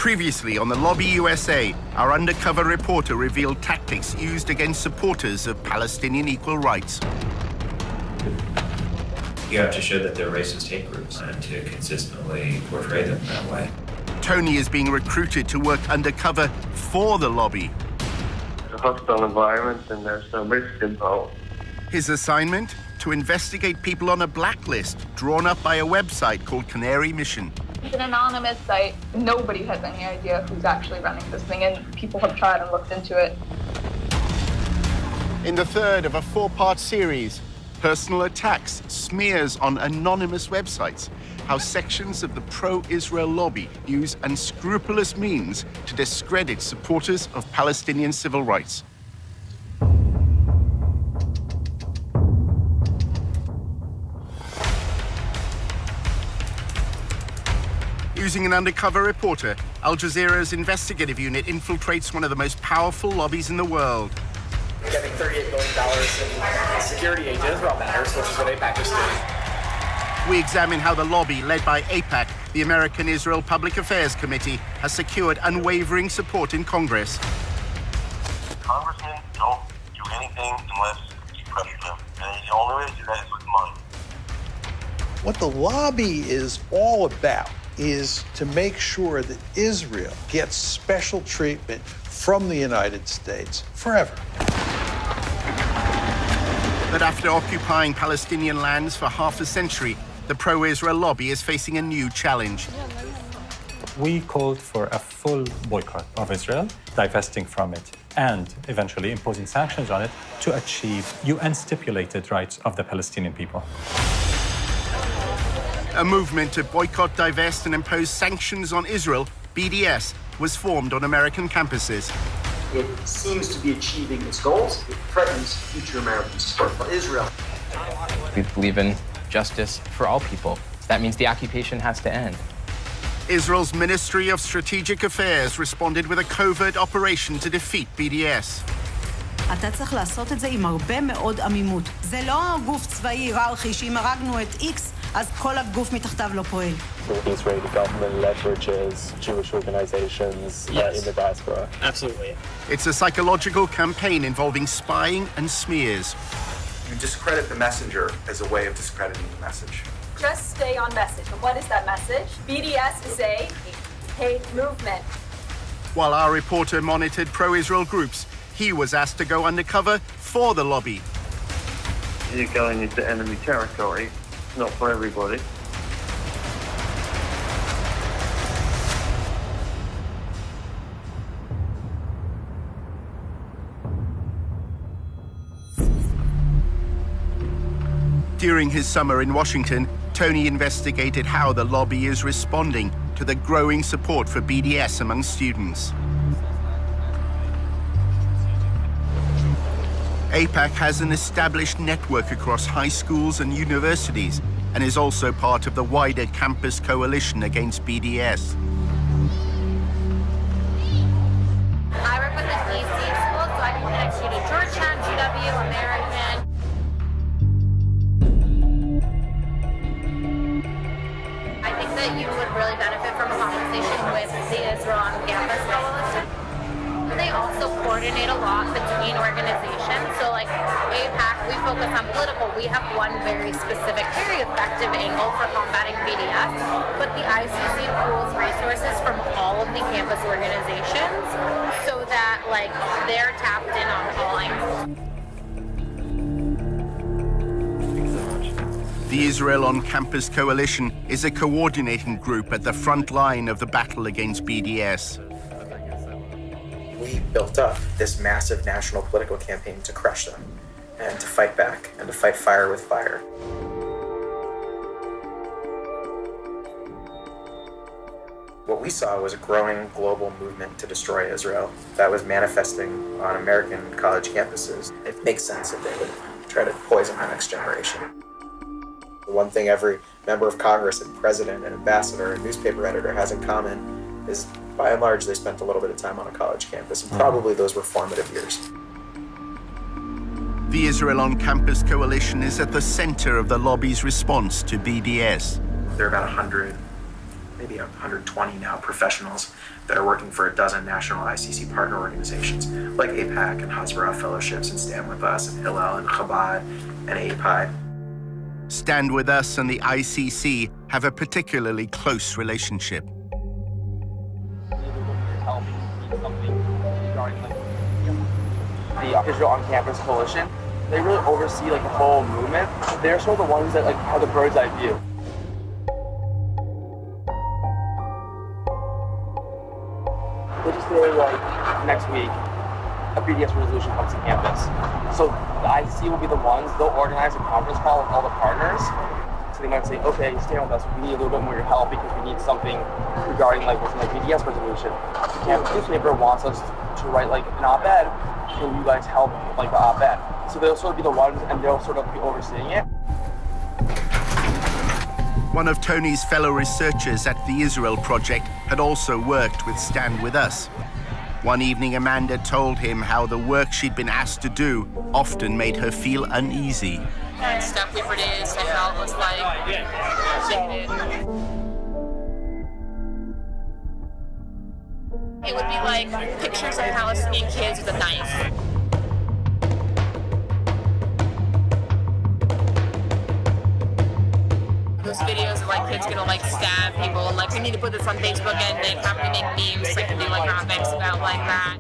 Previously on the Lobby USA, our undercover reporter revealed tactics used against supporters of Palestinian equal rights. You have to show that they're racist hate groups and to consistently portray them that way. Tony is being recruited to work undercover for the lobby. It's a hostile environment and there's some risk involved. His assignment? To investigate people on a blacklist drawn up by a website called Canary Mission. It's an anonymous site. Nobody has any idea who's actually running this thing, and people have tried and looked into it. In the third of a four-part series, Personal Attacks, Smears on Anonymous Websites, how sections of the pro-Israel lobby use unscrupulous means to discredit supporters of Palestinian civil rights. Using an undercover reporter, Al Jazeera's investigative unit infiltrates one of the most powerful lobbies in the world. Getting $38 billion in security aid to Israel matters, which is what AIPAC is doing. We examine how the lobby, led by AIPAC, the American Israel Public Affairs Committee, has secured unwavering support in Congress. Congressmen don't do anything unless you pressure them. And the only way to do that is with money. What the lobby is all about is to make sure that Israel gets special treatment from the United States forever. But after occupying Palestinian lands for half a century, the pro-Israel lobby is facing a new challenge. We called for a full boycott of Israel, divesting from it, and eventually imposing sanctions on it to achieve UN-stipulated rights of the Palestinian people. A movement to boycott, divest, and impose sanctions on Israel, BDS, was formed on American campuses. It seems to be achieving its goals. It threatens future American support for Israel. We believe in justice for all people. That means the occupation has to end. Israel's Ministry of Strategic Affairs responded with a covert operation to defeat BDS. אתה צריך לעשות את זה עם הרבה מאוד עמימות. זה לא גוף צבאי היררכי שאם הרגנו את X, אז כל הגוף מתחתיו לא פועל. The Israeli government leverages Jewish organizations in the diaspora. Absolutely. It's a psychological campaign involving spying and smears. You discredit the messenger as a way of discrediting the message. Just stay on message. And what is that message? BDS is a hate movement. While our reporter monitored pro-Israel groups, he was asked to go undercover for the lobby. You're going into enemy territory. It's not for everybody. During his summer in Washington, Tony investigated how the lobby is responding to the growing support for BDS among students. AIPAC has an established network across high schools and universities and is also part of the wider campus coalition against BDS. I work with the DC school, so I can connect you to Georgetown, GW, American. I think that you would really benefit from a conversation with the Israel on Campus Coalition. They also coordinate a lot between organizations. So like AIPAC, we focus on political. We have one very specific, very effective angle for combating BDS, but the ICC pools resources from all of the campus organizations so that like they're tapped in on all angles. The Israel on Campus Coalition is a coordinating group at the front line of the battle against BDS. We built up this massive national political campaign to crush them and to fight back and to fight fire with fire. What we saw was a growing global movement to destroy Israel that was manifesting on American college campuses. It makes sense that they would try to poison our next generation. The one thing every member of Congress and president and ambassador and newspaper editor has in common is, by and large, they spent a little bit of time on a college campus, and probably those were formative years. The Israel on Campus Coalition is at the center of the lobby's response to BDS. There are about 100 maybe 120 now professionals that are working for a dozen national ICC partner organizations like AIPAC and Hasbara Fellowships and Stand With Us and Hillel and Chabad and API. Stand With Us and the ICC have a particularly close relationship. The Israel on Campus Coalition, they really oversee like the whole movement. They're sort of the ones that like have the bird's eye view. Let's just say like next week, a BDS resolution comes to campus. So the ICC will be the ones, they'll organize a conference call with all the partners. So they might say, okay, stand with us, we need a little bit more of your help because we need something regarding like what's in the BDS resolution. The campus newspaper wants us to write like an op-ed. Can you guys help like the op-ed? So they'll sort of be the ones and they'll sort of be overseeing it. One of Tony's fellow researchers at the Israel Project had also worked with Stand With Us. One evening, Amanda told him how the work she'd been asked to do often made her feel uneasy. Stuff we produced, I felt was like it would be like pictures of Palestinian kids with a knife. Those videos of like kids gonna like stab people and like we need to put this on Facebook and then have to make memes like and do like graphics about like that.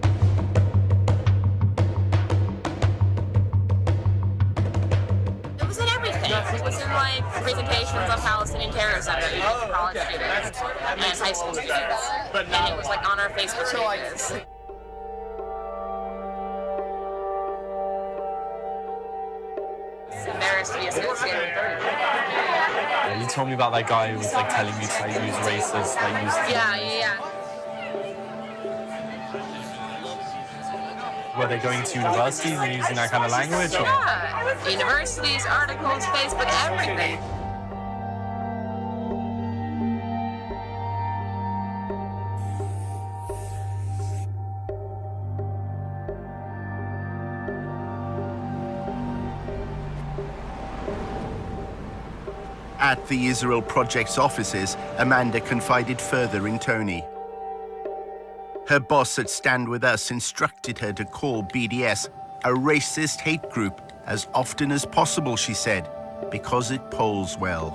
It was in everything. It was in like presentations on Palestinian terrorism that we did for college students and high school students. And it was like on our Facebook pages. It's embarrassed to be associated with it. You told me about that guy who was like telling you to like use racist, like use. Yeah. Were they going to universities and using that kind of language? Or? Yeah, universities, articles, Facebook, everything. At the Israel Project's offices, Amanda confided further in Tony. Her boss at Stand With Us instructed her to call BDS a racist hate group as often as possible, she said, because it polls well.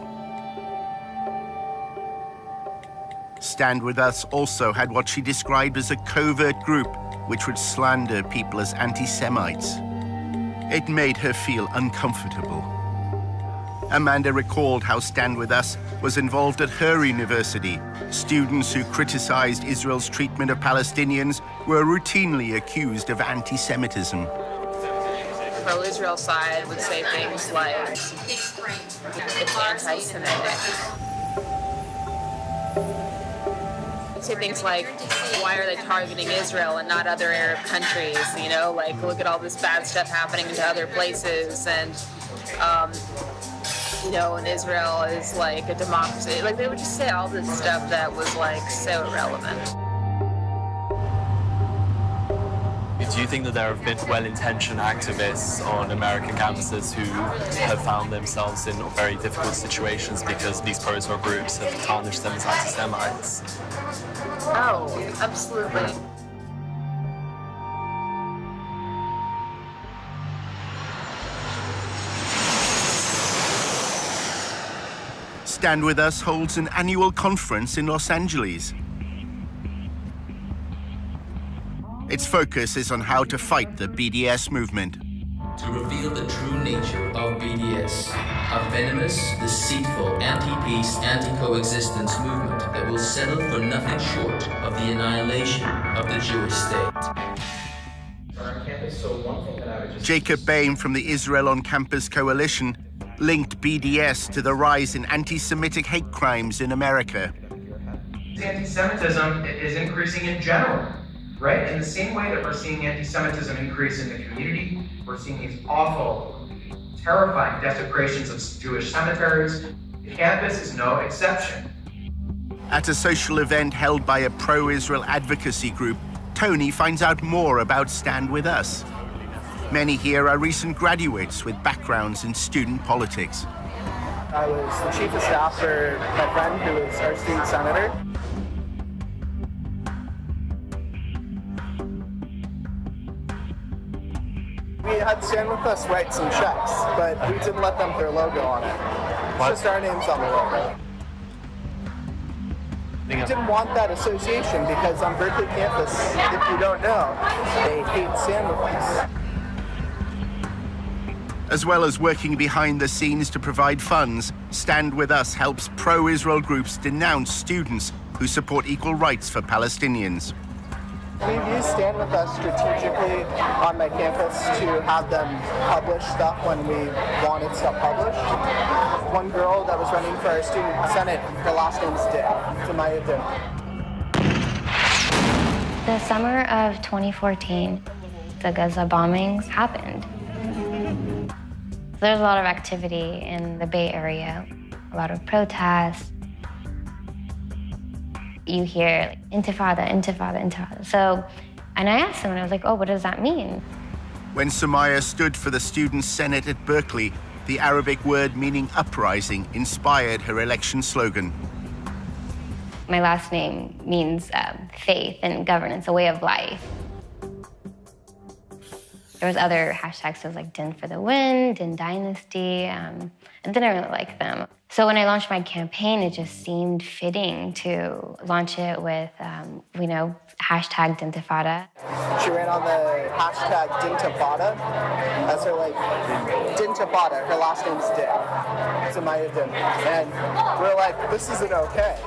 Stand With Us also had what she described as a covert group which would slander people as anti-Semites. It made her feel uncomfortable. Amanda recalled how Stand With Us was involved at her university. Students who criticized Israel's treatment of Palestinians were routinely accused of anti-Semitism. The pro-Israel side would say things like, it's anti-Semitic. Say things like, why are they targeting Israel and not other Arab countries? You know, like, look at all this bad stuff happening to other places. And, you know, and Israel is like a democracy. Like, they would just say all this stuff that was like so irrelevant. Do you think that there have been well-intentioned activists on American campuses who have found themselves in very difficult situations because these pro-Israel groups have tarnished them as anti-Semites? Oh, absolutely. Stand With Us holds an annual conference in Los Angeles. Its focus is on how to fight the BDS movement. To reveal the true nature of BDS, a venomous, deceitful, anti-peace, anti-coexistence movement that will settle for nothing short of the annihilation of the Jewish state. Jacob Bain from the Israel on Campus Coalition linked BDS to the rise in anti-Semitic hate crimes in America. Anti-Semitism is increasing in general, right? In the same way that we're seeing anti-Semitism increase in the community, we're seeing these awful, terrifying desecrations of Jewish cemeteries. Campus is no exception. At a social event held by a pro-Israel advocacy group, Tony finds out more about Stand With Us. Many here are recent graduates with backgrounds in student politics. I was the chief of staff for my friend who was our student senator. We had Stand With Us write some checks, but we didn't let them put their logo on it. It's just our names on the logo. We didn't want that association because on Berkeley campus, if you don't know, they hate Stand With Us. As well as working behind the scenes to provide funds, Stand With Us helps pro-Israel groups denounce students who support equal rights for Palestinians. We've used Stand With Us strategically on my campus to have them publish stuff when we wanted stuff published. One girl that was running for our student senate, her last name's Dick, Samaya Dick. The summer of 2014, the Gaza bombings happened. There's a lot of activity in the Bay Area, a lot of protests. You hear like, intifada, intifada, intifada. So, and I asked someone, I was like, oh, what does that mean? When Samaya stood for the Student Senate at Berkeley, the Arabic word meaning uprising inspired her election slogan. My last name means faith and governance, a way of life. There was other hashtags, so it was like Din for the Win, Din Dynasty. I didn't really like them. So when I launched my campaign, it just seemed fitting to launch it with, hashtag Dintifada. She ran on the hashtag Dintifada as her Dintifada, her last name's Din, Samaya Din. And we're like, this isn't okay.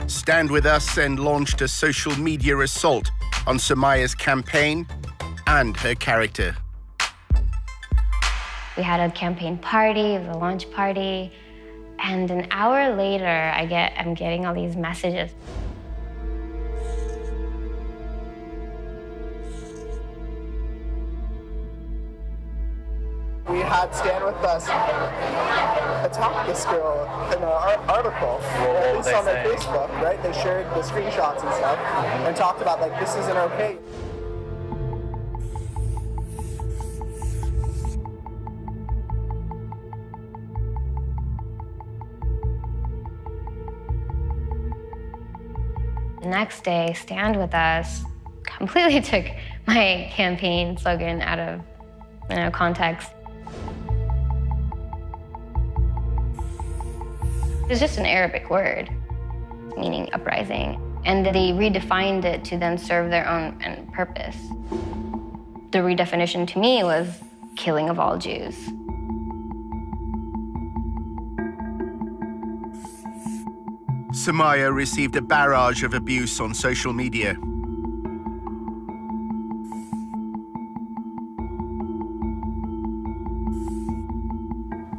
Stand With Us and launched a social media assault on Samaya's campaign and her character. We had a campaign party, it was a launch party, and an hour later, I'm getting all these messages. We had Stand With Us attack this girl in an article, at least on their Facebook, right? They shared the screenshots and stuff and talked about, like, this isn't okay. The next day, Stand With Us completely took my campaign slogan out of context. It's just an Arabic word, meaning uprising. And they redefined it to then serve their own purpose. The redefinition to me was killing of all Jews. Samaya received a barrage of abuse on social media.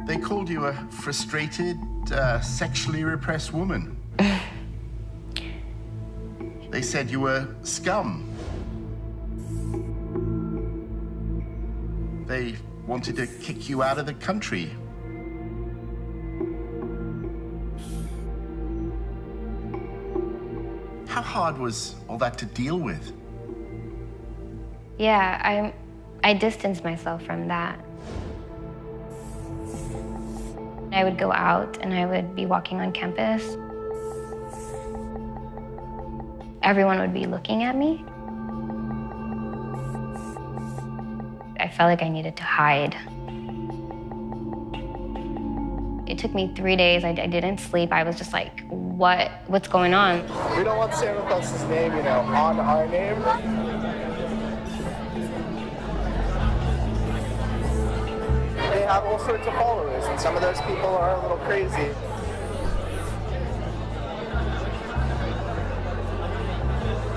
They called you a frustrated, sexually repressed woman. They said you were scum. They wanted to kick you out of the country. How hard was all that to deal with? Yeah, I distanced myself from that. I would go out and I would be walking on campus. Everyone would be looking at me. I felt like I needed to hide. It took me 3 days. I didn't sleep. I was just like, what's going on? We don't want Stand With Us's name, on our name. They have all sorts of followers, and some of those people are a little crazy.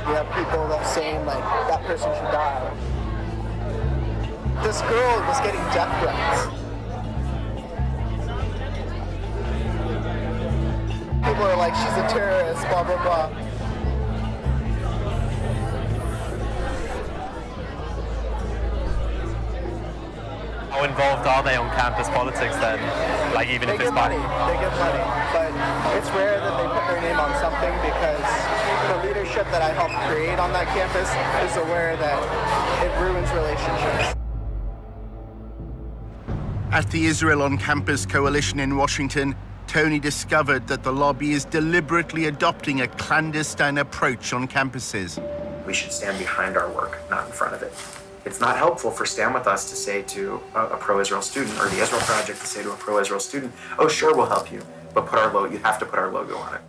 We have people that saying, like, that person should die. This girl was getting death threats. People are like, she's a terrorist, blah, blah, blah. How involved are they on campus politics then? Like even if it's money. They get money, but it's rare that they put their name on something because the leadership that I helped create on that campus is aware that it ruins relationships. At the Israel on Campus Coalition in Washington, Tony discovered that the lobby is deliberately adopting a clandestine approach on campuses. We should stand behind our work, not in front of it. It's not helpful for Stand With Us to say to a pro-Israel student, or the Israel Project to say to a pro-Israel student, oh, sure, we'll help you, but you have to put our logo on it.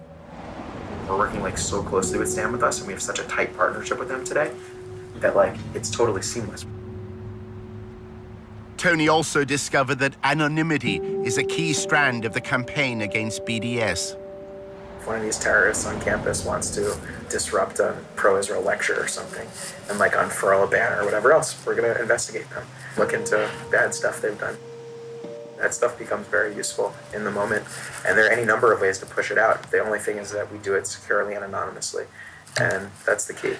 We're working so closely with Stand With Us, and we have such a tight partnership with them today that it's totally seamless. Tony also discovered that anonymity is a key strand of the campaign against BDS. If one of these terrorists on campus wants to disrupt a pro-Israel lecture or something and unfurl a banner or whatever else, we're going to investigate them, look into bad stuff they've done. That stuff becomes very useful in the moment, and there are any number of ways to push it out. The only thing is that we do it securely and anonymously, and that's the key.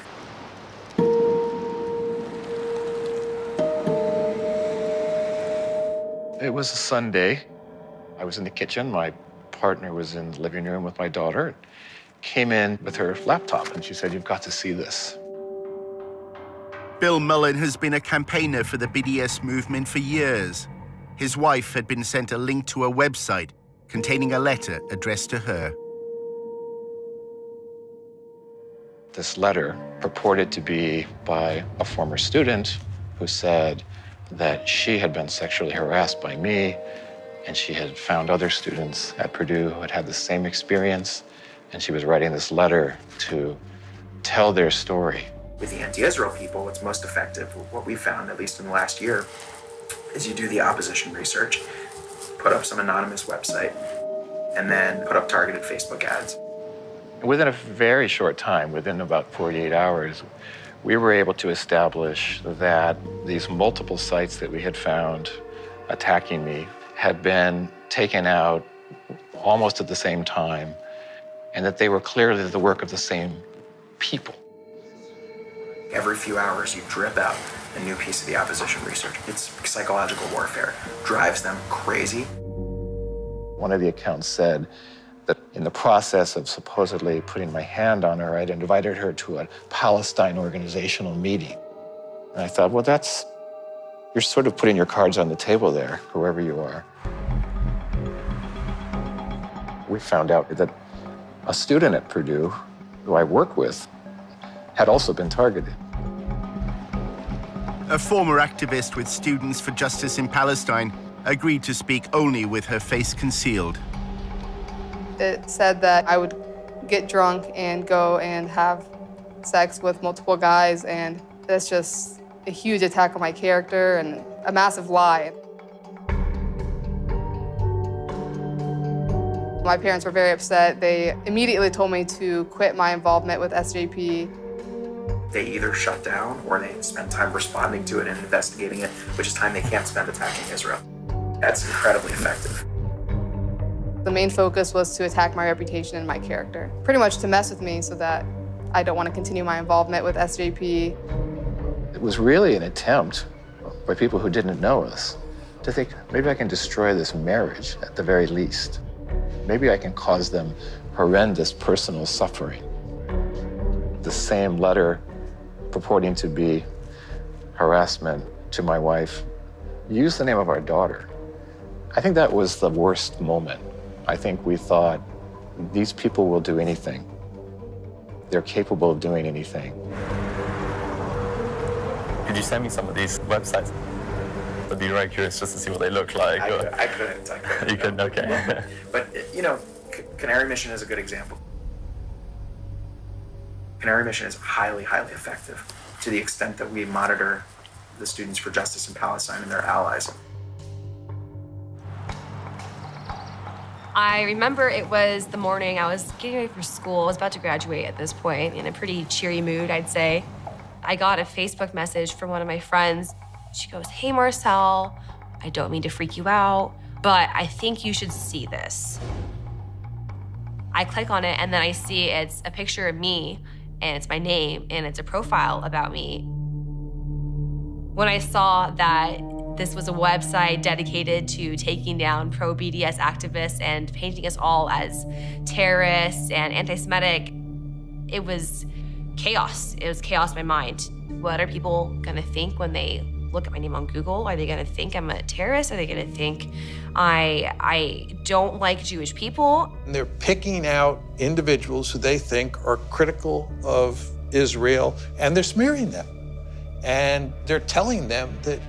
It was a Sunday. I was in the kitchen. My partner was in the living room with my daughter. Came in with her laptop, and she said, "You've got to see this." Bill Mullen has been a campaigner for the BDS movement for years. His wife had been sent a link to a website containing a letter addressed to her. This letter purported to be by a former student who said that she had been sexually harassed by me, and she had found other students at Purdue who had had the same experience, and she was writing this letter to tell their story. With the anti-Israel people, what's most effective, what we found, at least in the last year, is you do the opposition research, put up some anonymous website, and then put up targeted Facebook ads. Within a very short time, within about 48 hours, we were able to establish that these multiple sites that we had found attacking me had been taken out almost at the same time, and that they were clearly the work of the same people. Every few hours, you drip out a new piece of the opposition research. It's psychological warfare. Drives them crazy. One of the accounts said that in the process of supposedly putting my hand on her, I'd invited her to a Palestine organizational meeting. And I thought, well, you're sort of putting your cards on the table there, whoever you are. We found out that a student at Purdue, who I work with, had also been targeted. A former activist with Students for Justice in Palestine agreed to speak only with her face concealed. It said that I would get drunk and go and have sex with multiple guys, and that's just a huge attack on my character and a massive lie. My parents were very upset. They immediately told me to quit my involvement with SJP. They either shut down or they spend time responding to it and investigating it, which is time they can't spend attacking Israel. That's incredibly effective. The main focus was to attack my reputation and my character, pretty much to mess with me so that I don't want to continue my involvement with SJP. It was really an attempt by people who didn't know us to think, maybe I can destroy this marriage at the very least. Maybe I can cause them horrendous personal suffering. The same letter purporting to be harassment to my wife used the name of our daughter. I think that was the worst moment. I think we thought, these people will do anything. They're capable of doing anything. Could you send me some of these websites? I'd be very curious just to see what they look like. I couldn't. You couldn't, okay. But, Canary Mission is a good example. Canary Mission is highly, highly effective to the extent that we monitor the Students for Justice in Palestine and their allies. I remember it was the morning I was getting ready for school. I was about to graduate at this point, in a pretty cheery mood, I'd say. I got a Facebook message from one of my friends. She goes, "Hey, Marcel, I don't mean to freak you out, but I think you should see this." I click on it, and then I see it's a picture of me, and it's my name, and it's a profile about me. When I saw that this was a website dedicated to taking down pro-BDS activists and painting us all as terrorists and anti-Semitic, it was chaos. It was chaos in my mind. What are people gonna think when they look at my name on Google? Are they gonna think I'm a terrorist? Are they gonna think I don't like Jewish people? And they're picking out individuals who they think are critical of Israel, and they're smearing them. And they're telling them that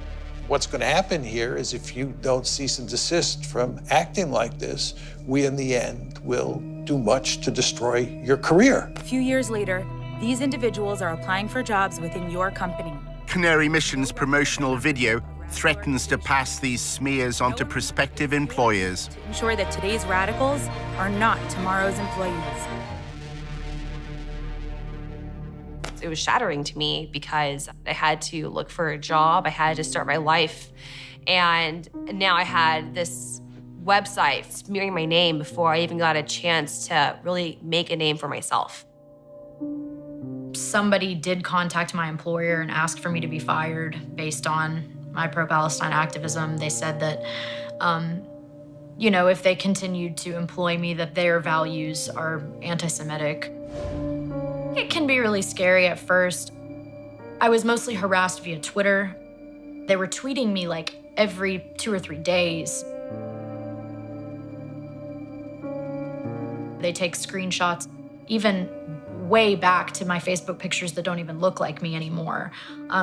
what's going to happen here is if you don't cease and desist from acting like this, we in the end will do much to destroy your career. A few years later, these individuals are applying for jobs within your company. Canary Mission's promotional video threatens to pass these smears onto prospective employers. Ensure that today's radicals are not tomorrow's employees. It was shattering to me because I had to look for a job, I had to start my life, and now I had this website smearing my name before I even got a chance to really make a name for myself. Somebody did contact my employer and ask for me to be fired based on my pro-Palestine activism. They said that, you know, if they continued to employ me, that their values are anti-Semitic. It can be really scary at first. I was mostly harassed via Twitter. They were tweeting me like every 2 or 3 days. They take screenshots, even way back to my Facebook pictures that don't even look like me anymore,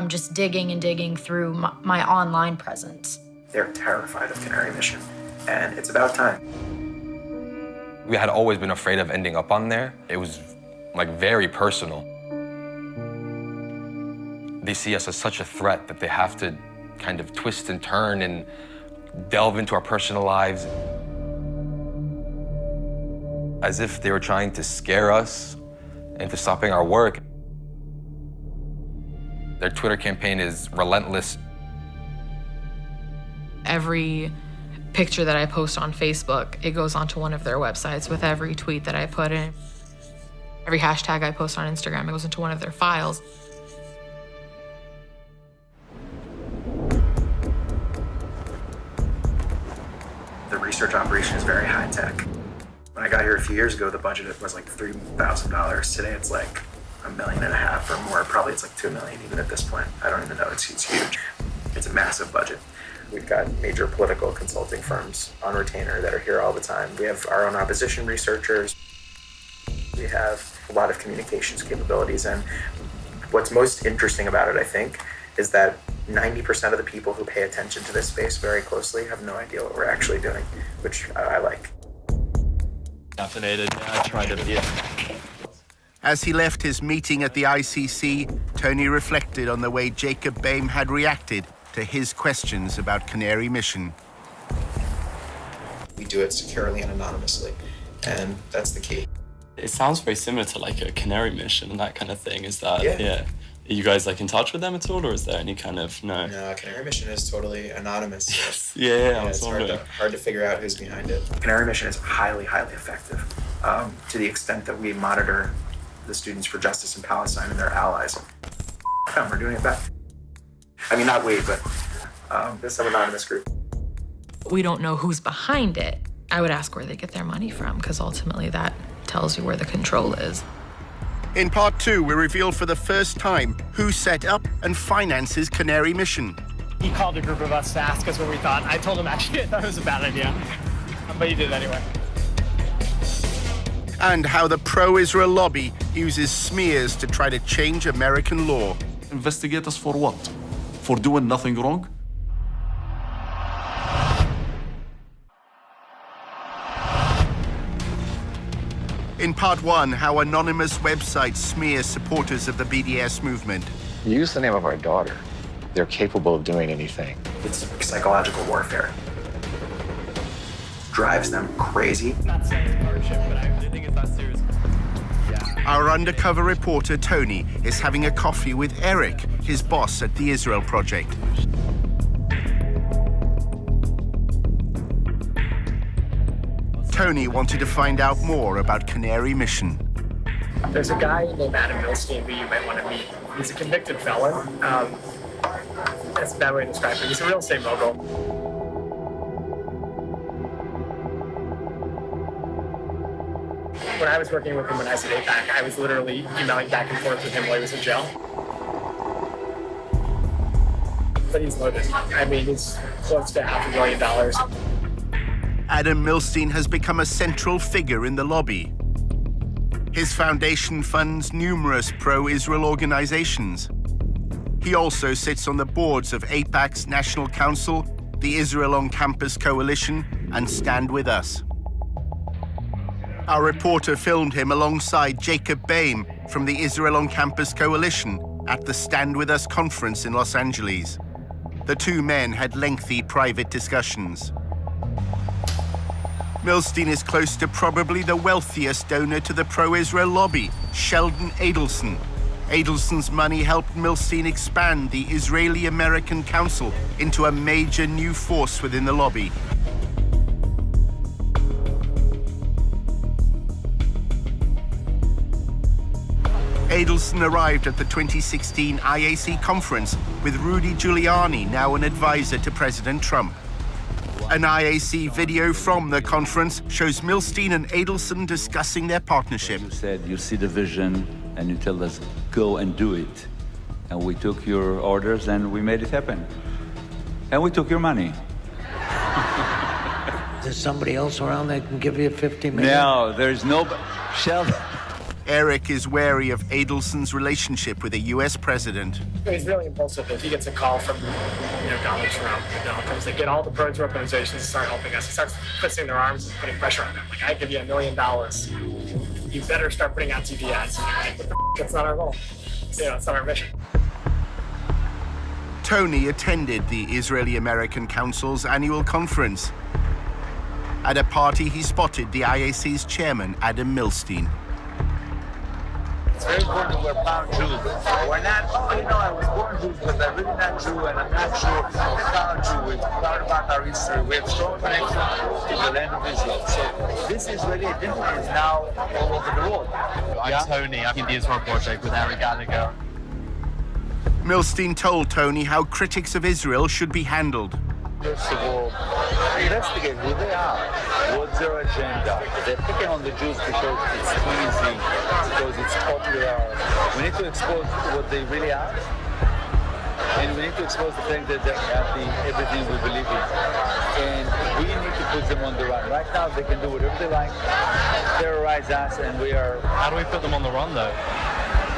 just digging and digging through my online presence. They're terrified of Canary Mission, and it's about time. We had always been afraid of ending up on there. It was like very personal. They see us as such a threat that they have to kind of twist and turn and delve into our personal lives. As if they were trying to scare us into stopping our work. Their Twitter campaign is relentless. Every picture that I post on Facebook, it goes onto one of their websites with every tweet that I put in. Every hashtag I post on Instagram, it goes into one of their files. The research operation is very high tech. When I got here a few years ago, the budget was like $3,000. Today it's like $1.5 million or more. Probably it's like $2 million even at this point. I don't even know, it's huge. It's a massive budget. We've got major political consulting firms on retainer that are here all the time. We have our own opposition researchers. We have a lot of communications capabilities, and what's most interesting about it, I think, is that 90% of the people who pay attention to this space very closely have no idea what we're actually doing, which I like. Caffeinated, yeah, I tried it, yeah. As he left his meeting at the ICC, Tony reflected on the way Jacob Boehm had reacted to his questions about Canary Mission. We do it securely and anonymously, and that's the key. It sounds very similar to like a Canary Mission and that kind of thing. Is that, yeah. Are you guys like in touch with them at all, or is there any kind of, no? No, Canary Mission is totally anonymous. Yes. Yeah, I was it's wondering. hard to figure out who's behind it. Canary Mission is highly, highly effective to the extent that we monitor the Students for Justice in Palestine and their allies. We're doing it back. I mean, not we, but there's some anonymous group. We don't know who's behind it. I would ask where they get their money from, because ultimately that tells you where the control is. In part 2, we reveal for the first time who set up and finances Canary Mission. He called a group of us to ask us what we thought. I told him actually I thought it was a bad idea, but he did it anyway. And how the pro-Israel lobby uses smears to try to change American law. Investigate us for what? For doing nothing wrong? In part 1, how anonymous websites smear supporters of the BDS movement. Use the name of our daughter. They're capable of doing anything. It's psychological warfare. Drives them crazy. Not saying partnership, but I think it's that serious. Our undercover reporter, Tony, is having a coffee with Eric, his boss at the Israel Project. Tony wanted to find out more about Canary Mission. There's a guy named Adam Milstein who you might want to meet. He's a convicted felon. That's a bad way to describe it. He's a real estate mogul. When I was working with him when I was at APAC, I was literally emailing back and forth with him while he was in jail. but he's loaded. I mean, he's close to $500,000. Adam Milstein has become a central figure in the lobby. His foundation funds numerous pro-Israel organizations. He also sits on the boards of AIPAC's National Council, the Israel on Campus Coalition, and Stand With Us. Our reporter filmed him alongside Jacob Boehm from the Israel on Campus Coalition at the Stand With Us conference in Los Angeles. The two men had lengthy private discussions. Milstein is close to probably the wealthiest donor to the pro-Israel lobby, Sheldon Adelson. Adelson's money helped Milstein expand the Israeli-American Council into a major new force within the lobby. Adelson arrived at the 2016 IAC conference with Rudy Giuliani, now an advisor to President Trump. An IAC video from the conference shows Milstein and Adelson discussing their partnership. You said you see the vision and you tell us, go and do it. And we took your orders and we made it happen. And we took your money. There's somebody else around that can give you 50 million? No, there's no... Sheldon. Eric is wary of Adelson's relationship with the US president. He's really impulsive. If he gets a call from, Donald Trump, comes to get all the pro-Israel organizations to start helping us. He starts twisting their arms and putting pressure on them. Like, I give you $1 million. You better start putting out TV ads. And you're like, what the that's not our goal. It's not our mission. Tony attended the Israeli-American Council's annual conference. At a party, he spotted the IAC's chairman, Adam Milstein. It's very important we're proud Jews. We're not, I was born Jews, but I'm really not Jew, and I'm not sure I'm proud Jew. We're proud about our history. We have strong connection to the land of Israel. So this Israeli identity is now all over the world. I'm Tony. I'm in the Israel Project with Eric Gallagher. Milstein told Tony how critics of Israel should be handled. First of all, investigate who they are. What's their agenda? They're picking on the Jews because it's easy, because it's popular. We need to expose what they really are. And we need to expose the fact that they're everything we believe in. And we need to put them on the run. Right now, they can do whatever they like, terrorize us, and we are... How do we put them on the run, though?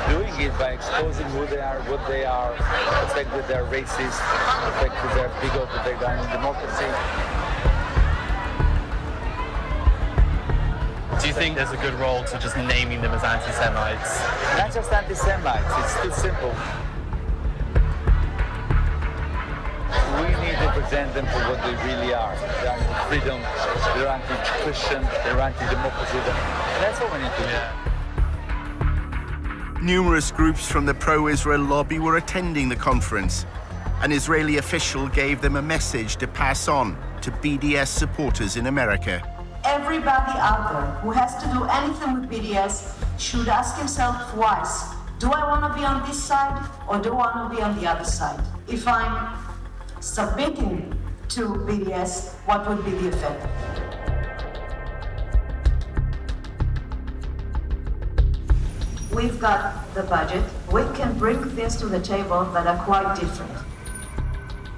Doing it by exposing who they are, what they are, the fact that they're racist, the fact that they're bigot, that they're democracy. Do you think there's a good role to just naming them as anti-Semites? Not just anti-Semites, it's too simple. We need to present them for what they really are. They're anti-freedom, they're anti-Christian, they're anti-democracy. That's what we need to do. Numerous groups from the pro-Israel lobby were attending the conference. An Israeli official gave them a message to pass on to BDS supporters in America. Everybody out there who has to do anything with BDS should ask himself twice, do I want to be on this side or do I want to be on the other side? If I'm submitting to BDS, what would be the effect? We've got the budget. We can bring things to the table that are quite different.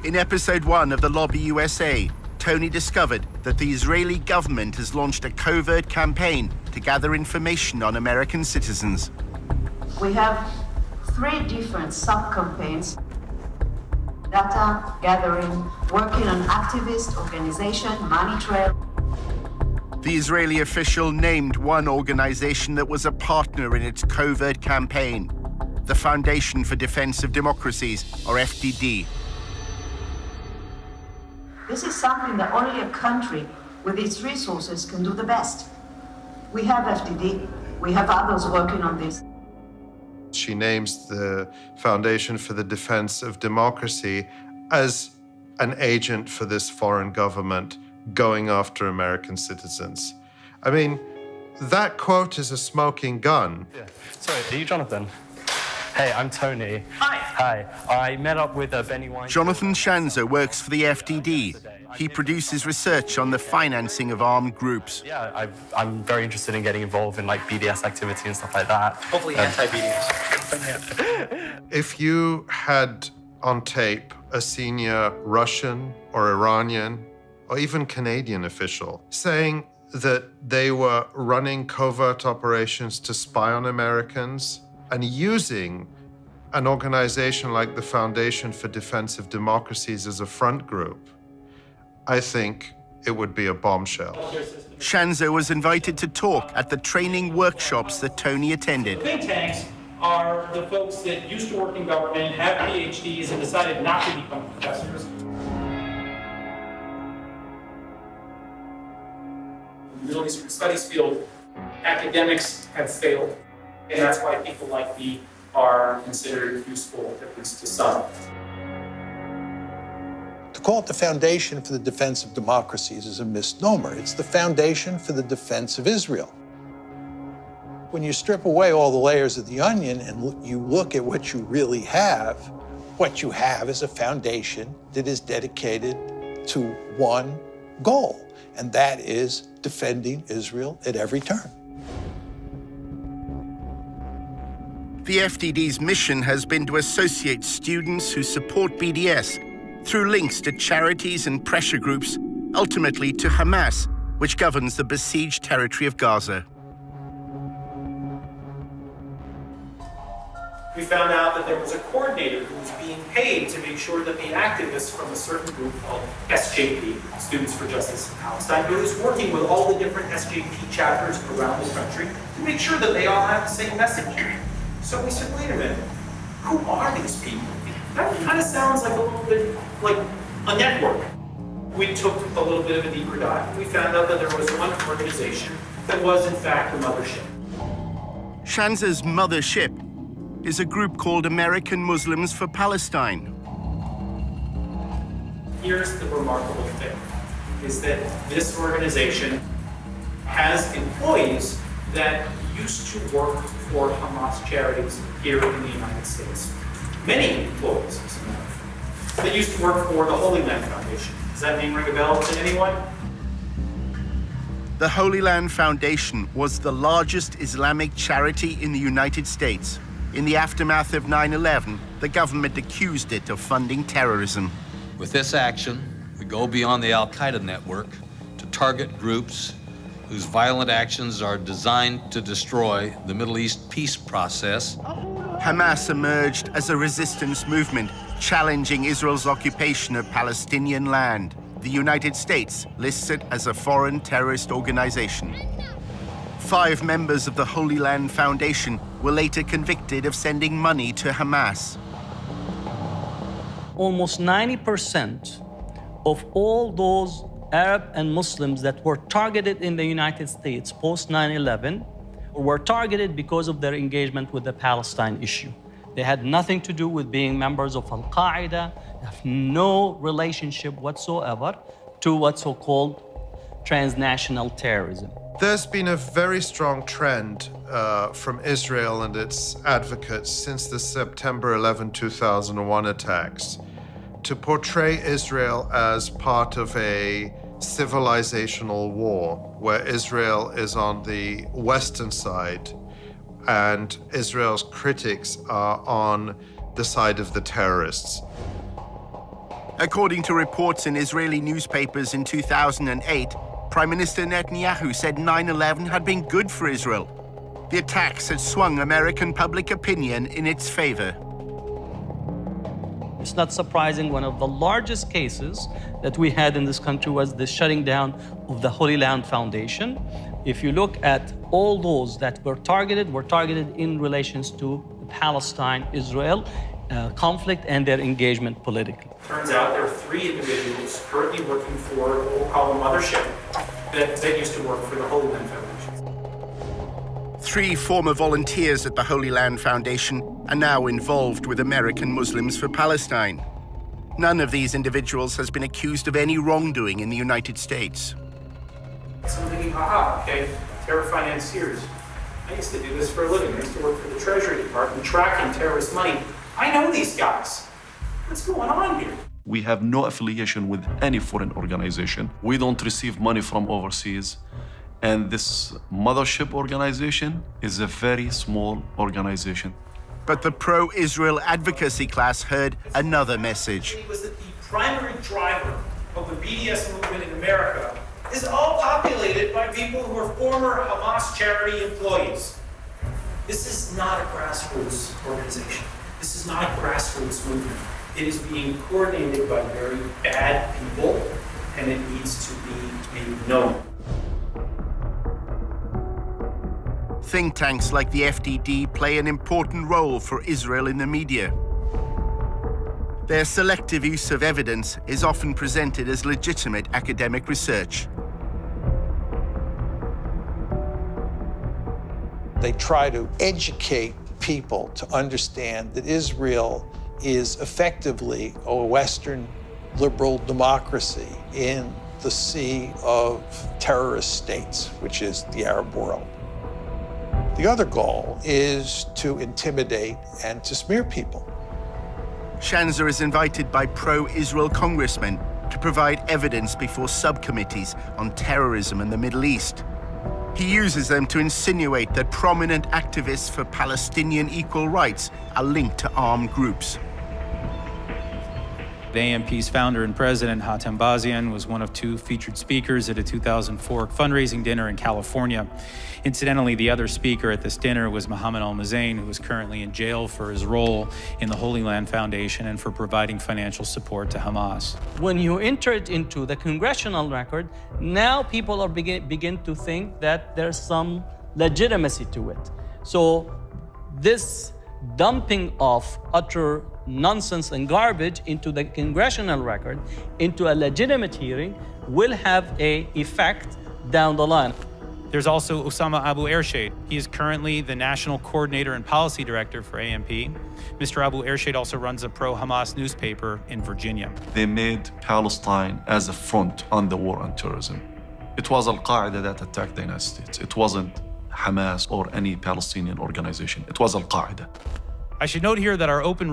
In episode 1 of The Lobby USA, Tony discovered that the Israeli government has launched a covert campaign to gather information on American citizens. We have 3 different sub-campaigns: data gathering, working on activist organization, money trail. The Israeli official named one organization that was a partner in its covert campaign, the Foundation for Defense of Democracies, or FDD. This is something that only a country with its resources can do the best. We have FDD. We have others working on this. She names the Foundation for the Defense of Democracy as an agent for this foreign government going after American citizens. I mean, that quote is a smoking gun. Yeah. Sorry, are you Jonathan? Hey, I'm Tony. Hi. Hi. I met up with Benny Weinstein. Jonathan Shanzer works for the FDD. He produces research on the financing of armed groups. Yeah, I'm very interested in getting involved in BDS activity and stuff like that. Hopefully anti-BDS. If you had on tape a senior Russian or Iranian or even Canadian official saying that they were running covert operations to spy on Americans and using an organization like the Foundation for Defense of Democracies as a front group, I think it would be a bombshell. Shanzo was invited to talk at the training workshops that Tony attended. Think tanks are the folks that used to work in government, have PhDs, and decided not to become professors. In the Middle Eastern Studies field, academics have failed, and that's why people like me are considered useful, at least to some. To call it the Foundation for the Defense of Democracies is a misnomer. It's the Foundation for the Defense of Israel. When you strip away all the layers of the onion and you look at what you really have, what you have is a foundation that is dedicated to one goal, and that is defending Israel at every turn. The FDD's mission has been to associate students who support BDS through links to charities and pressure groups, ultimately to Hamas, which governs the besieged territory of Gaza. We found out that there was a coordinator who was being paid to make sure that the activists from a certain group called SJP, Students for Justice in Palestine, who was working with all the different SJP chapters around the country to make sure that they all have the same message. So we said, wait a minute, who are these people? That kind of sounds like a little bit like a network. We took a little bit of a deeper dive. We found out that there was one organization that was in fact a mothership. Shanza's mothership is a group called American Muslims for Palestine. Here's the remarkable thing, is that this organization has employees that used to work for Hamas charities here in the United States. Many employees, as a matter of fact, that used to work for the Holy Land Foundation. Does that name ring a bell to anyone? The Holy Land Foundation was the largest Islamic charity in the United States. In the aftermath of 9/11, the government accused it of funding terrorism. With this action, we go beyond the Al-Qaeda network to target groups whose violent actions are designed to destroy the Middle East peace process. Hamas emerged as a resistance movement, challenging Israel's occupation of Palestinian land. The United States lists it as a foreign terrorist organization. 5 members of the Holy Land Foundation were later convicted of sending money to Hamas. Almost 90% of all those Arab and Muslims that were targeted in the United States post 9/11 were targeted because of their engagement with the Palestine issue. They had nothing to do with being members of Al-Qaeda, have no relationship whatsoever to what's so-called transnational terrorism. There's been a very strong trend from Israel and its advocates since the September 11, 2001 attacks to portray Israel as part of a civilizational war where Israel is on the Western side and Israel's critics are on the side of the terrorists. According to reports in Israeli newspapers in 2008, Prime Minister Netanyahu said 9/11 had been good for Israel. The attacks had swung American public opinion in its favor. It's not surprising, one of the largest cases that we had in this country was the shutting down of the Holy Land Foundation. If you look at all those that were targeted in relations to the Palestine-Israel conflict and their engagement politically. Turns out there are 3 individuals currently working for what we'll call a mothership that used to work for the Holy Land Foundation. 3 former volunteers at the Holy Land Foundation are now involved with American Muslims for Palestine. None of these individuals has been accused of any wrongdoing in the United States. So I'm thinking, okay, terror financiers. I used to do this for a living. I used to work for the Treasury Department tracking terrorist money. I know these guys. What's going on here? We have no affiliation with any foreign organization. We don't receive money from overseas. And this mothership organization is a very small organization. But the pro-Israel advocacy class heard another message. It was that the primary driver of the BDS movement in America is all populated by people who are former Hamas charity employees. This is not a grassroots organization. This is not a grassroots movement. It is being coordinated by very bad people, and it needs to be made known. Think tanks like the FDD play an important role for Israel in the media. Their selective use of evidence is often presented as legitimate academic research. They try to educate people to understand that Israel is effectively a Western liberal democracy in the sea of terrorist states, which is the Arab world. The other goal is to intimidate and to smear people. Shanzer is invited by pro-Israel congressmen to provide evidence before subcommittees on terrorism in the Middle East. He uses them to insinuate that prominent activists for Palestinian equal rights are linked to armed groups. AMP's founder and president, Hatem Bazian, was one of two featured speakers at a 2004 fundraising dinner in California. Incidentally, the other speaker at this dinner was Mohammed Al-Mazain, who is currently in jail for his role in the Holy Land Foundation and for providing financial support to Hamas. When you enter it into the congressional record, now people are begin to think that there's some legitimacy to it. So this dumping of utter nonsense and garbage into the congressional record, into a legitimate hearing, will have an effect down the line. There's also Osama Abu Ershad. He is currently the National Coordinator and Policy Director for AMP. Mr. Abu Ershad also runs a pro-Hamas newspaper in Virginia. They made Palestine as a front on the war on terrorism. It was Al-Qaeda that attacked the United States. It wasn't Hamas or any Palestinian organization. It was Al-Qaeda. I should note here that our open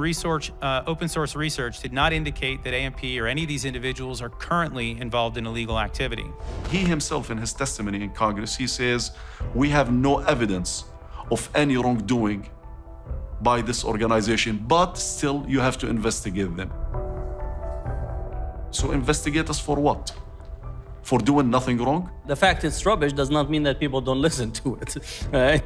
source research did not indicate that AMP or any of these individuals are currently involved in illegal activity. He himself, in his testimony in Congress, he says, we have no evidence of any wrongdoing by this organization, but still you have to investigate them. So investigate us for what? For doing nothing wrong? The fact it's rubbish does not mean that people don't listen to it, right?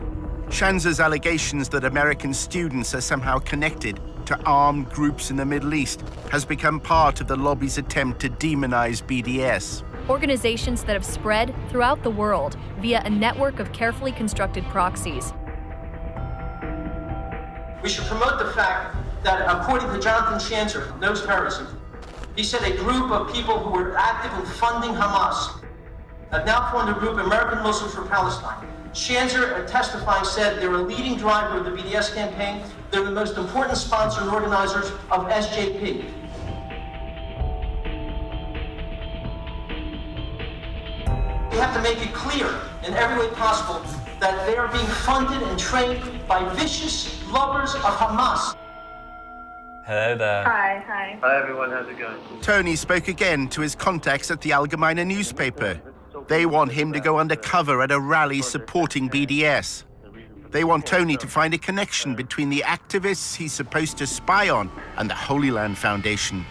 Shanzer's allegations that American students are somehow connected to armed groups in the Middle East has become part of the lobby's attempt to demonize BDS. Organizations that have spread throughout the world via a network of carefully constructed proxies. We should promote the fact that, according to Jonathan Shanzer, knows terrorism, he said a group of people who were active in funding Hamas have now formed a group, American Muslims for Palestine. Shanzer, testifying, said they're a leading driver of the BDS campaign. They're the most important sponsor and organizers of SJP. We have to make it clear in every way possible that they are being funded and trained by vicious lovers of Hamas. Hello there. Hi. Hi everyone, how's it going? Tony spoke again to his contacts at the Allgemeine newspaper. They want him to go undercover at a rally supporting BDS. They want Tony to find a connection between the activists he's supposed to spy on and the Holy Land Foundation.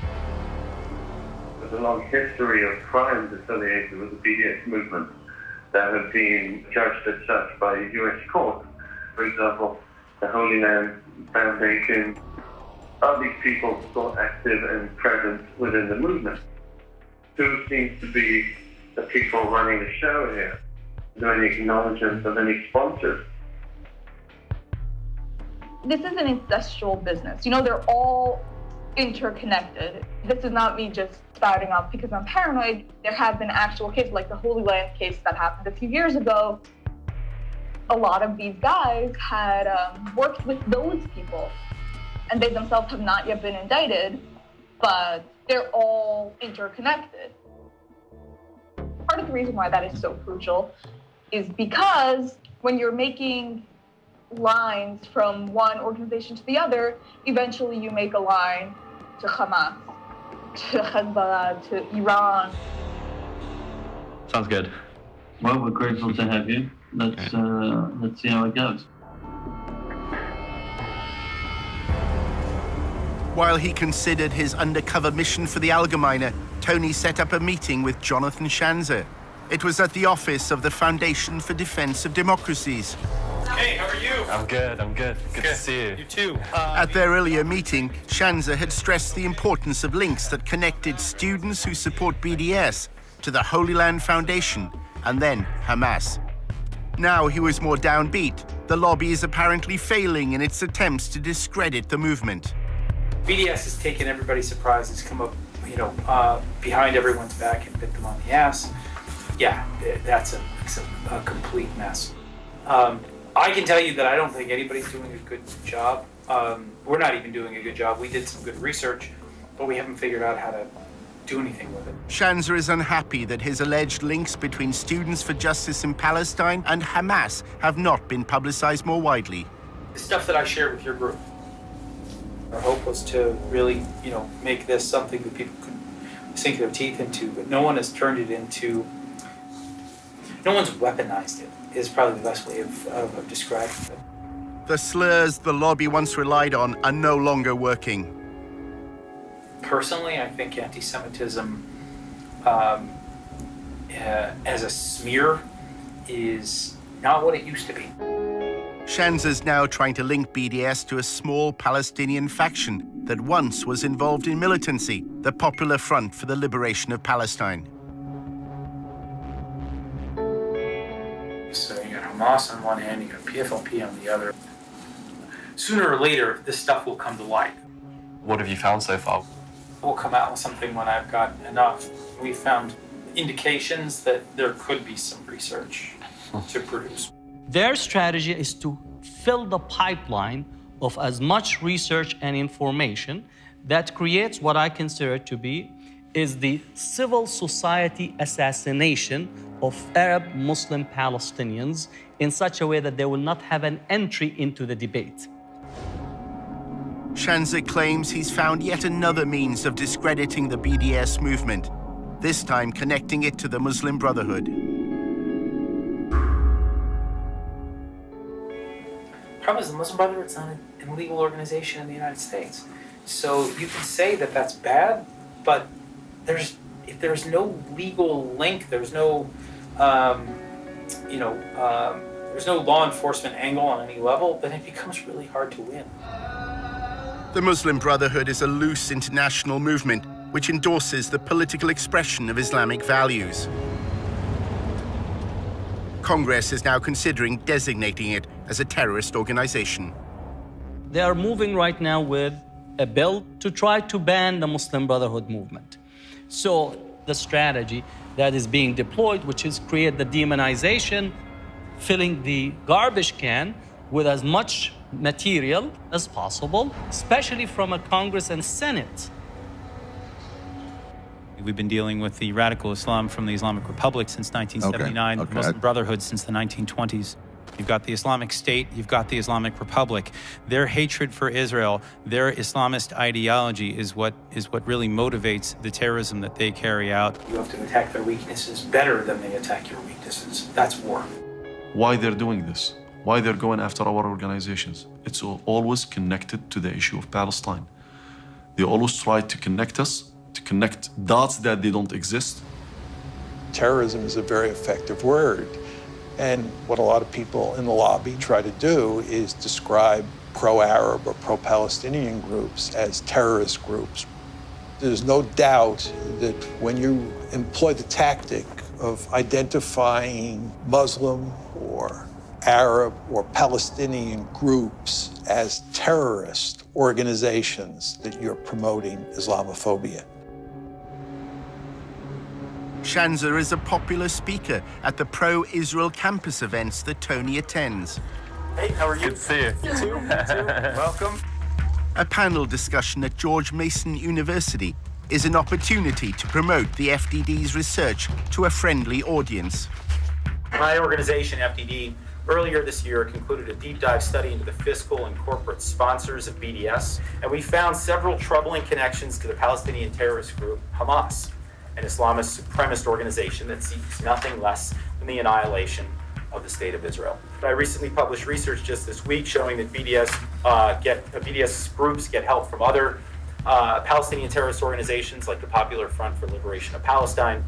There's a long history of crimes affiliated with the BDS movement that have been judged as such by US courts. For example, the Holy Land Foundation. Are these people still active and present within the movement? Who seems to be the people running the show here? Is there any acknowledgement of any sponsors? This is an incestual business. You know, they're all interconnected. This is not me just spouting off because I'm paranoid. There have been actual cases, like the Holy Land case that happened a few years ago. A lot of these guys had worked with those people, and they themselves have not yet been indicted, but they're all interconnected. Part of the reason why that is so crucial is because when you're making lines from one organization to the other, eventually you make a line to Hamas, to Hezbollah, to Iran. Sounds good. Well, we're grateful to have you. Let's see how it goes. While he considered his undercover mission for the Allgemeine, Tony set up a meeting with Jonathan Schanzer. It was at the office of the Foundation for Defense of Democracies. Hey, how are you? I'm good. Good to see you. You too. At their earlier meeting, Schanzer had stressed the importance of links that connected students who support BDS to the Holy Land Foundation and then Hamas. Now he was more downbeat. The lobby is apparently failing in its attempts to discredit the movement. BDS has taken everybody's surprise. It's come up, behind everyone's back and bit them on the ass. Yeah, that's a complete mess. I can tell you that I don't think anybody's doing a good job. We're not even doing a good job. We did some good research, but we haven't figured out how to do anything with it. Schanzer is unhappy that his alleged links between Students for Justice in Palestine and Hamas have not been publicized more widely. The stuff that I shared with your group, our hope was to really, make this something that people could sink their teeth into, but no one has turned it into, no one's weaponized it, is probably the best way of describing it. The slurs the lobby once relied on are no longer working. Personally, I think anti-Semitism as a smear is not what it used to be. Schanzer's now trying to link BDS to a small Palestinian faction that once was involved in militancy, the Popular Front for the Liberation of Palestine. So you got Hamas on one hand, you got PFLP on the other. Sooner or later, this stuff will come to light. What have you found so far? We'll come out with something when I've got enough. We found indications that there could be some research to produce. Their strategy is to fill the pipeline of as much research and information that creates what I consider to be is the civil society assassination of Arab Muslim Palestinians in such a way that they will not have an entry into the debate. Schanzer claims he's found yet another means of discrediting the BDS movement, this time connecting it to the Muslim Brotherhood. The problem is the Muslim Brotherhood's not an illegal organization in the United States. So you can say that that's bad, but if there's no legal link, there's no, there's no law enforcement angle on any level, then it becomes really hard to win. The Muslim Brotherhood is a loose international movement which endorses the political expression of Islamic values. Congress is now considering designating it as a terrorist organization. They are moving right now with a bill to try to ban the Muslim Brotherhood movement. So the strategy that is being deployed, which is create the demonization, filling the garbage can with as much material as possible, especially from a Congress and Senate. We've been dealing with the radical Islam from the Islamic Republic since 1979, the Muslim Brotherhood since the 1920s. You've got the Islamic State, you've got the Islamic Republic. Their hatred for Israel, their Islamist ideology is what really motivates the terrorism that they carry out. You have to attack their weaknesses better than they attack your weaknesses. That's war. Why they're doing this? Why they're going after our organizations? It's always connected to the issue of Palestine. They always try to connect us, to connect dots that they don't exist. Terrorism is a very effective word. And what a lot of people in the lobby try to do is describe pro-Arab or pro-Palestinian groups as terrorist groups. There's no doubt that when you employ the tactic of identifying Muslim or Arab or Palestinian groups as terrorist organizations, that you're promoting Islamophobia. Schanzer is a popular speaker at the pro-Israel campus events that Tony attends. Hey, how are you? Good to see you. You too. Welcome. A panel discussion at George Mason University is an opportunity to promote the FDD's research to a friendly audience. My organization, FDD, earlier this year concluded a deep dive study into the fiscal and corporate sponsors of BDS, and we found several troubling connections to the Palestinian terrorist group Hamas, an Islamist supremacist organization that seeks nothing less than the annihilation of the state of Israel. I recently published research just this week showing that BDS groups get help from other Palestinian terrorist organizations like the Popular Front for Liberation of Palestine.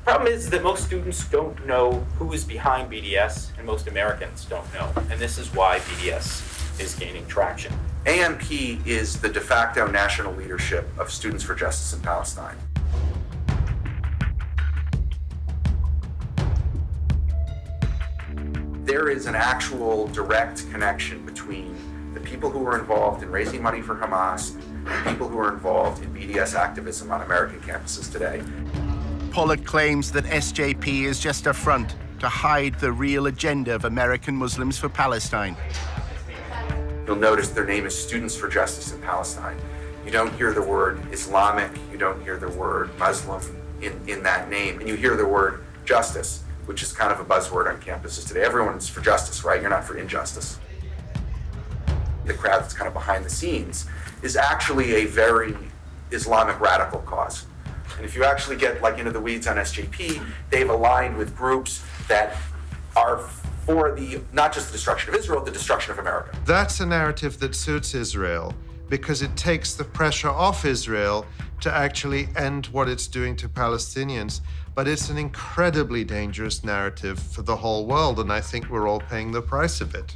Problem is that most students don't know who is behind BDS, and most Americans don't know. And this is why BDS is gaining traction. AMP is the de facto national leadership of Students for Justice in Palestine. There is an actual direct connection between the people who were involved in raising money for Hamas and people who are involved in BDS activism on American campuses today. Pollock claims that SJP is just a front to hide the real agenda of American Muslims for Palestine. You'll notice their name is Students for Justice in Palestine. You don't hear the word Islamic, you don't hear the word Muslim in that name, and you hear the word justice, which is kind of a buzzword on campuses today. Everyone's for justice, right? You're not for injustice. The crowd that's kind of behind the scenes is actually a very Islamic radical cause. And if you actually get like into the weeds on SJP, they've aligned with groups that are for the, not just the destruction of Israel, the destruction of America. That's a narrative that suits Israel because it takes the pressure off Israel to actually end what it's doing to Palestinians. But it's an incredibly dangerous narrative for the whole world, and I think we're all paying the price of it.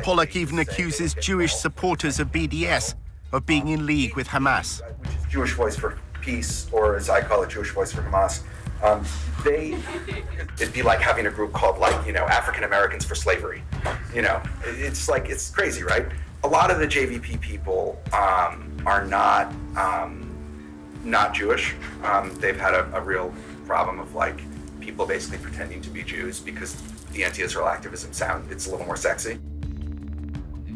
Pollock even accuses Jewish supporters of BDS of being in league with Hamas. Jewish Voice for Peace, or as I call it, Jewish Voice for Hamas. It'd be like having a group called African Americans for Slavery. It's like, it's crazy, right? A lot of the JVP people are not Jewish. They've had a real problem of people basically pretending to be Jews because the anti-Israel activism it's a little more sexy.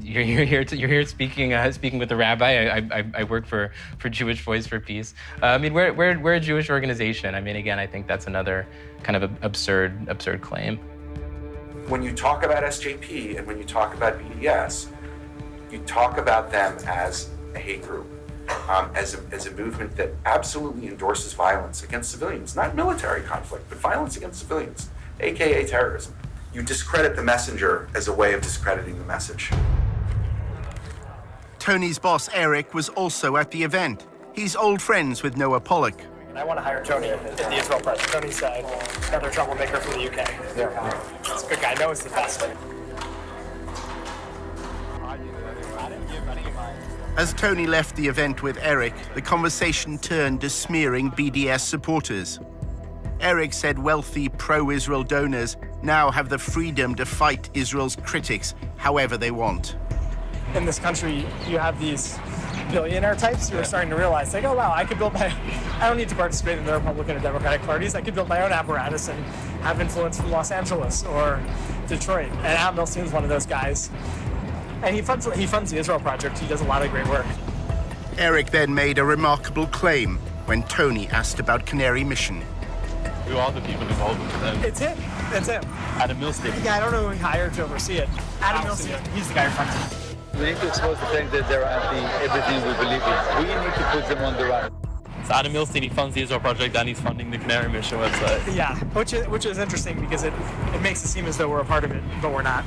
You're here speaking with the rabbi. I work for Jewish Voice for Peace. We're a Jewish organization. Again, I think that's another kind of absurd claim. When you talk about SJP and when you talk about BDS, you talk about them as a hate group, as a movement that absolutely endorses violence against civilians, not military conflict, but violence against civilians, aka terrorism. You discredit the messenger as a way of discrediting the message. Tony's boss, Eric, was also at the event. He's old friends with Noah Pollock. I want to hire Tony at the Israel project. Tony's another troublemaker from the UK. Yeah. He's a good guy. Noah's the best. As Tony left the event with Eric, the conversation turned to smearing BDS supporters. Eric said wealthy pro-Israel donors now have the freedom to fight Israel's critics however they want. In this country, you have these billionaire types who are starting to realize, oh wow, I don't need to participate in the Republican or Democratic parties. I could build my own apparatus and have influence from Los Angeles or Detroit. And Al Milstein's one of those guys. And he funds the Israel Project. He does a lot of great work. Eric then made a remarkable claim when Tony asked about Canary Mission. Who are the people involved with them? It's him. Adam Milstein. Yeah, I don't know who he hired to oversee it. Adam Milstein. He's the guy who funds it. We need to expose the thing that they're anti everything we believe in. We need to put them on the run. So Adam Milstein, he funds the Israel Project and he's funding the Canary Mission website. Yeah, which is interesting because it makes it seem as though we're a part of it, but we're not.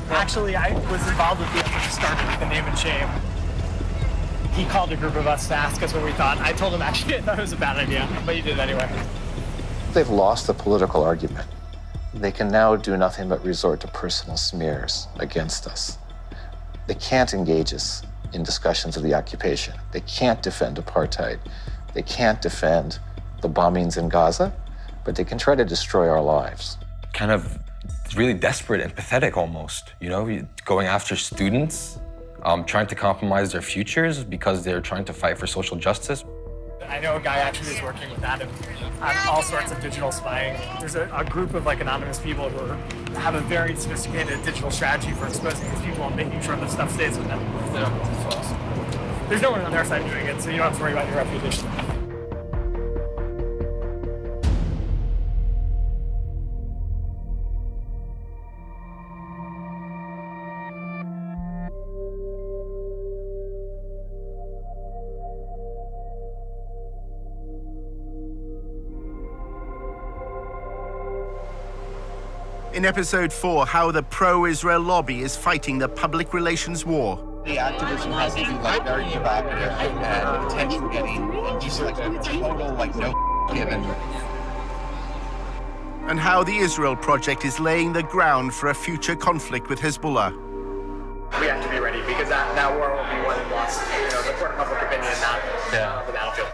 Actually, I was involved with the effort to start with the name and shame. He called a group of us to ask us what we thought. I told him actually I thought it was a bad idea, but he did it anyway. They've lost the political argument. They can now do nothing but resort to personal smears against us. They can't engage us in discussions of the occupation. They can't defend apartheid. They can't defend the bombings in Gaza, but they can try to destroy our lives. Kind of really desperate and pathetic almost, going after students, trying to compromise their futures because they're trying to fight for social justice. I know a guy actually is working with Adam on all sorts of digital spying. There's a group of anonymous people who have a very sophisticated digital strategy for exposing these people and making sure that stuff stays with them. Yeah. There's no one on their side doing it, so you don't have to worry about your reputation. In episode 4, how the pro-Israel lobby is fighting the public relations war. the activism has to be like very provocative and attention-getting and just like total like no given. And how the Israel Project is laying the ground for a future conflict with Hezbollah. We have to be ready because that war will be won and lost. The court of public opinion, not the battlefield.